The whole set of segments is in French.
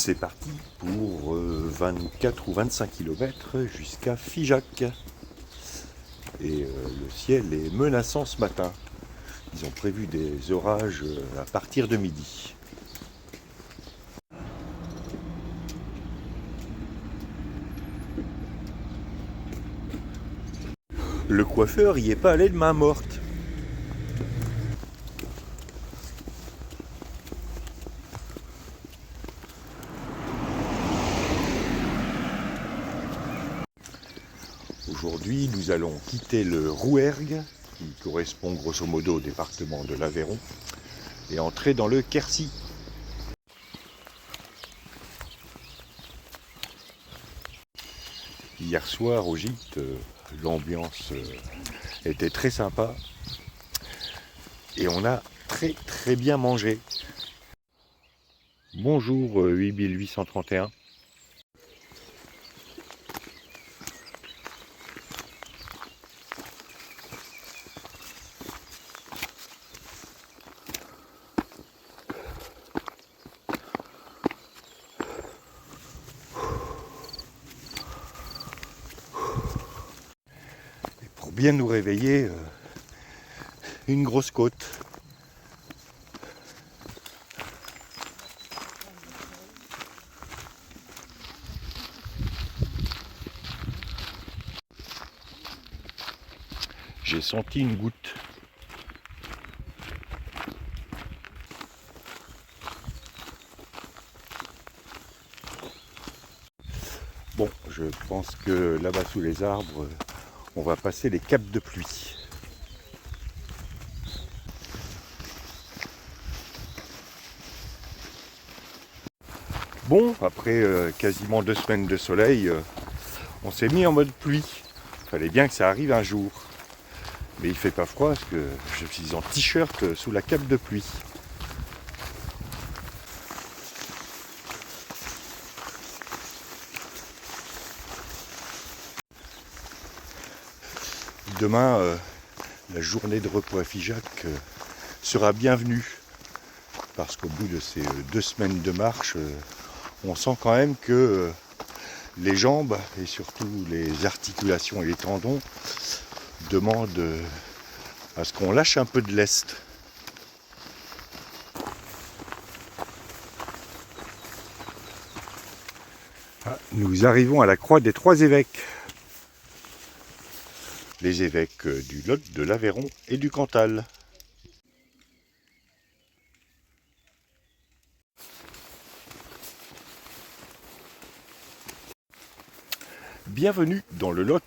C'est parti pour 24 ou 25 km jusqu'à Figeac. Et le ciel est menaçant ce matin. Ils ont prévu des orages à partir de midi. Le coiffeur y est pas allé de main morte. Aujourd'hui, nous allons quitter le Rouergue, qui correspond grosso modo au département de l'Aveyron, et entrer dans le Quercy. Hier soir au gîte, l'ambiance était très sympa et on a très bien mangé. Bonjour 8831. Pour bien nous réveiller, une grosse côte. J'ai senti une goutte. Bon, je pense que là-bas sous les arbres, on va passer les caps de pluie. Bon, après quasiment 2 semaines de soleil, on s'est mis en mode pluie. Il fallait bien que ça arrive un jour. Mais il fait pas froid parce que je suis en t-shirt sous la cape de pluie. Demain, la journée de repos à Figeac sera bienvenue. Parce qu'au bout de ces 2 semaines de marche, on sent quand même que les jambes et surtout les articulations et les tendons demandent à ce qu'on lâche un peu de lest. Nous arrivons à la croix des 3 évêques. Les évêques du Lot, de l'Aveyron et du Cantal. Bienvenue dans le Lot.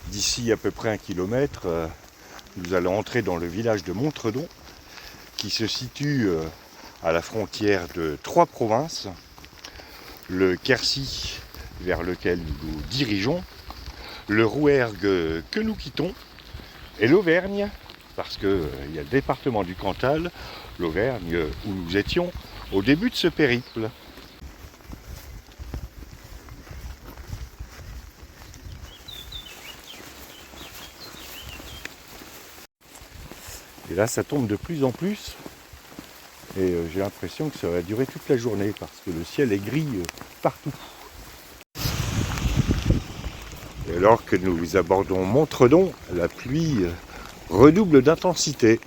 D'ici à peu près 1 kilomètre, nous allons entrer dans le village de Montredon, qui se situe à la frontière de 3 provinces. Le Quercy, vers lequel nous nous dirigeons, le Rouergue que nous quittons, et l'Auvergne, parce qu'il y a le département du Cantal, l'Auvergne, où nous étions au début de ce périple. Et là, ça tombe de plus en plus. Et j'ai l'impression que ça va durer toute la journée parce que le ciel est gris partout. Et alors que nous abordons Montredon, la pluie redouble d'intensité.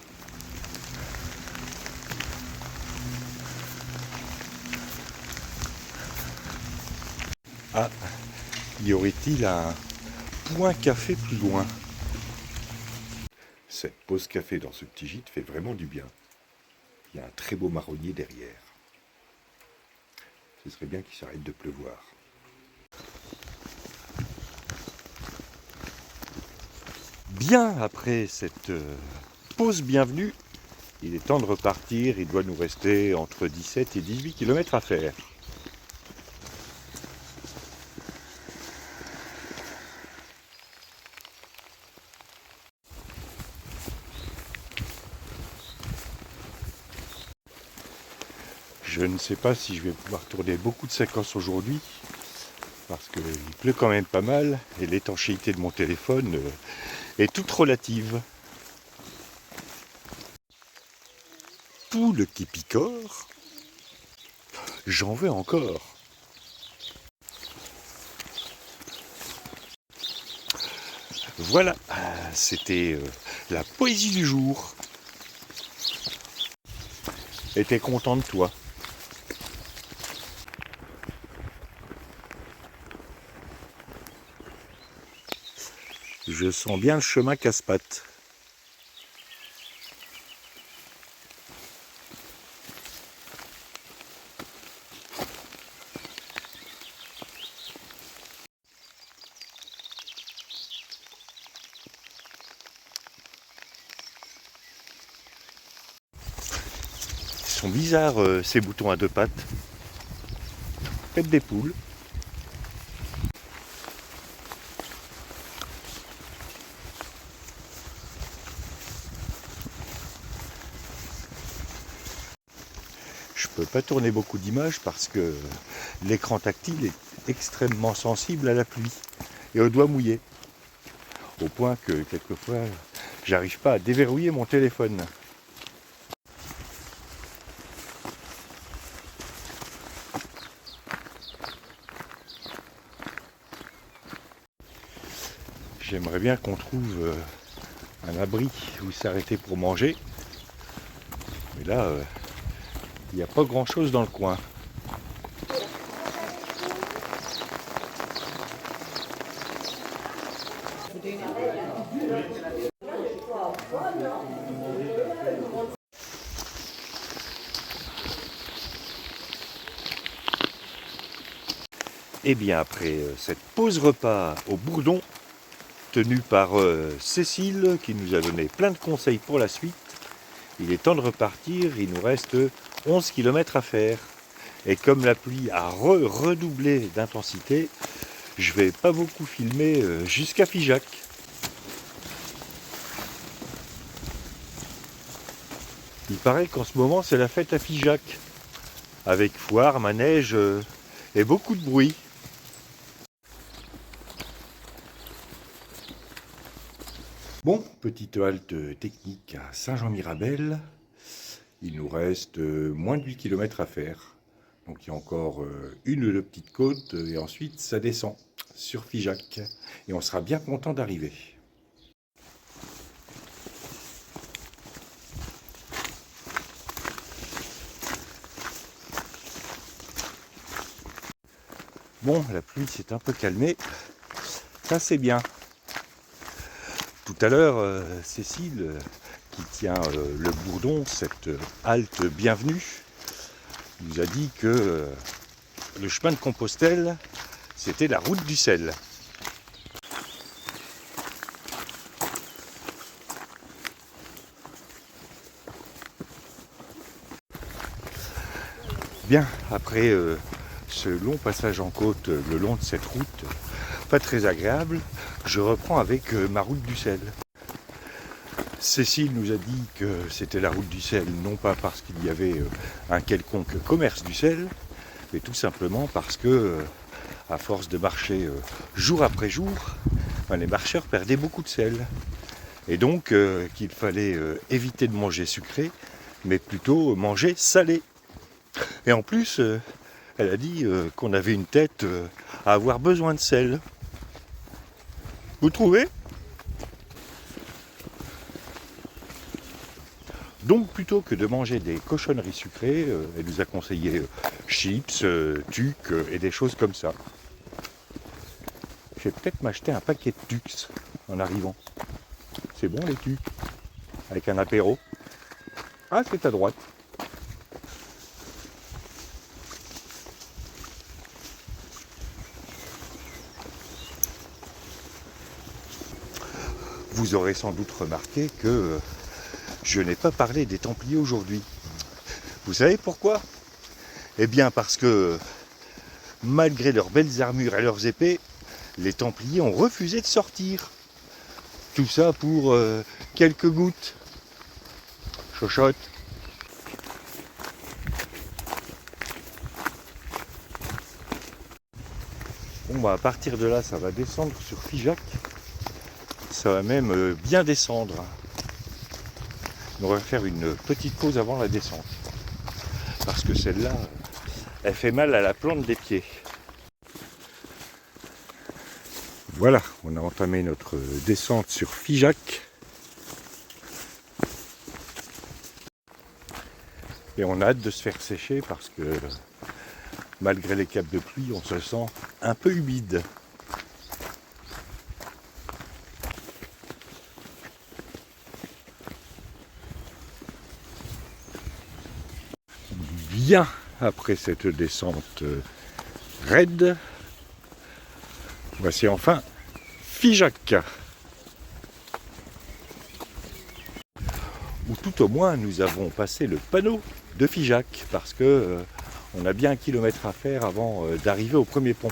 Ah, y aurait-il un point café plus loin? Cette pause café dans ce petit gîte fait vraiment du bien. Il y a un très beau marronnier derrière. Ce serait bien qu'il s'arrête de pleuvoir. Bien après cette pause bienvenue, il est temps de repartir. Il doit nous rester entre 17 et 18 km à faire. Je ne sais pas si je vais pouvoir tourner beaucoup de séquences aujourd'hui, parce qu'il pleut quand même pas mal, et l'étanchéité de mon téléphone est toute relative. poule qui picore. J'en veux encore. Voilà, c'était la poésie du jour. Et t'es content de toi. Je sens bien le chemin casse-pattes. Ils sont bizarres ces boutons à deux pattes. Peut-être des poules. Je peux pas tourner beaucoup d'images parce que l'écran tactile est extrêmement sensible à la pluie et aux doigts mouillés. Au point que quelquefois j'arrive pas à déverrouiller mon téléphone. J'aimerais bien qu'on trouve un abri où s'arrêter pour manger. Mais là, il n'y a pas grand chose dans le coin. Et bien après cette pause repas au Bourdon, tenue par Cécile qui nous a donné plein de conseils pour la suite, il est temps de repartir, il nous reste 11 km à faire. Et comme la pluie a redoublé d'intensité, je vais pas beaucoup filmer jusqu'à Figeac. Il paraît qu'en ce moment c'est la fête à Figeac, avec foire, manège et beaucoup de bruit. Bon, petite halte technique à Saint-Jean-Mirabel. Il nous reste moins de 8 km à faire. Donc il y a encore une ou deux petites côtes et ensuite ça descend sur Figeac. Et on sera bien content d'arriver. Bon, la pluie s'est un peu calmée. Ça c'est bien. Tout à l'heure, Cécile, qui tient le Bourdon, cette halte bienvenue, nous a dit que le chemin de Compostelle, c'était la route du sel. Bien, après ce long passage en côte le long de cette route, pas très agréable, je reprends avec ma route du sel. Cécile nous a dit que c'était la route du sel, non pas parce qu'il y avait un quelconque commerce du sel, mais tout simplement parce que, à force de marcher jour après jour, les marcheurs perdaient beaucoup de sel. Et donc qu'il fallait éviter de manger sucré, mais plutôt manger salé. Et en plus, elle a dit qu'on avait une tête à avoir besoin de sel. Vous trouvez ? Donc plutôt que de manger des cochonneries sucrées, elle nous a conseillé chips, tucs et des choses comme ça. Je vais peut-être m'acheter un paquet de tucs en arrivant. C'est bon les tucs, avec un apéro. Ah, c'est à droite. Vous aurez sans doute remarqué que je n'ai pas parlé des Templiers aujourd'hui. Vous savez pourquoi ? Eh bien parce que, malgré leurs belles armures et leurs épées, les Templiers ont refusé de sortir. Tout ça pour quelques gouttes. Chochotte. Bon bah à partir de là, ça va descendre sur Figeac. Ça va même bien descendre. on va faire une petite pause avant la descente. Parce que celle-là, elle fait mal à la plante des pieds. Voilà, on a entamé notre descente sur Figeac. Et on a hâte de se faire sécher parce que malgré les capes de pluie, on se sent un peu humide. Bien après cette descente raide, voici enfin Figeac. Ou tout au moins nous avons passé le panneau de Figeac parce que on a bien 1 kilomètre à faire avant d'arriver au premier pont.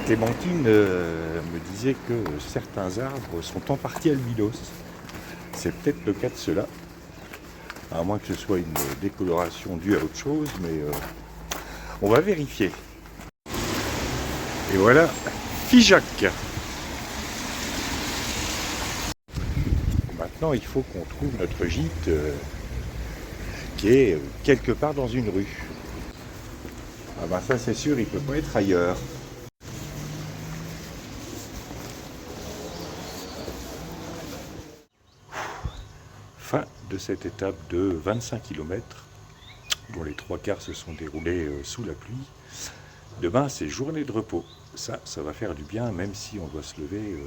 Clémentine me disait que certains arbres sont en partie albinos. C'est peut-être le cas de ceux-là, à moins que ce soit une décoloration due à autre chose, mais on va vérifier. Et voilà, Figeac. Maintenant, il faut qu'on trouve notre gîte qui est quelque part dans une rue. Ah ben ça c'est sûr, il ne peut pas être ailleurs. Fin de cette étape de 25 km, dont les 3/4 se sont déroulés sous la pluie. Demain, c'est journée de repos. Ça va faire du bien, même si on doit se lever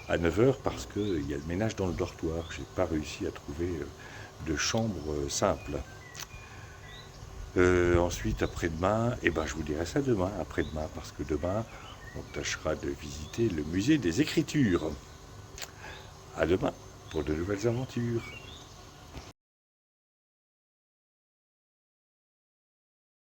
à 9 h parce qu'il y a le ménage dans le dortoir. J'ai pas réussi à trouver de chambre simple. Ensuite, après-demain, je vous dirai ça demain, après-demain, parce que demain, on tâchera de visiter le musée des Écritures. À demain pour de nouvelles aventures.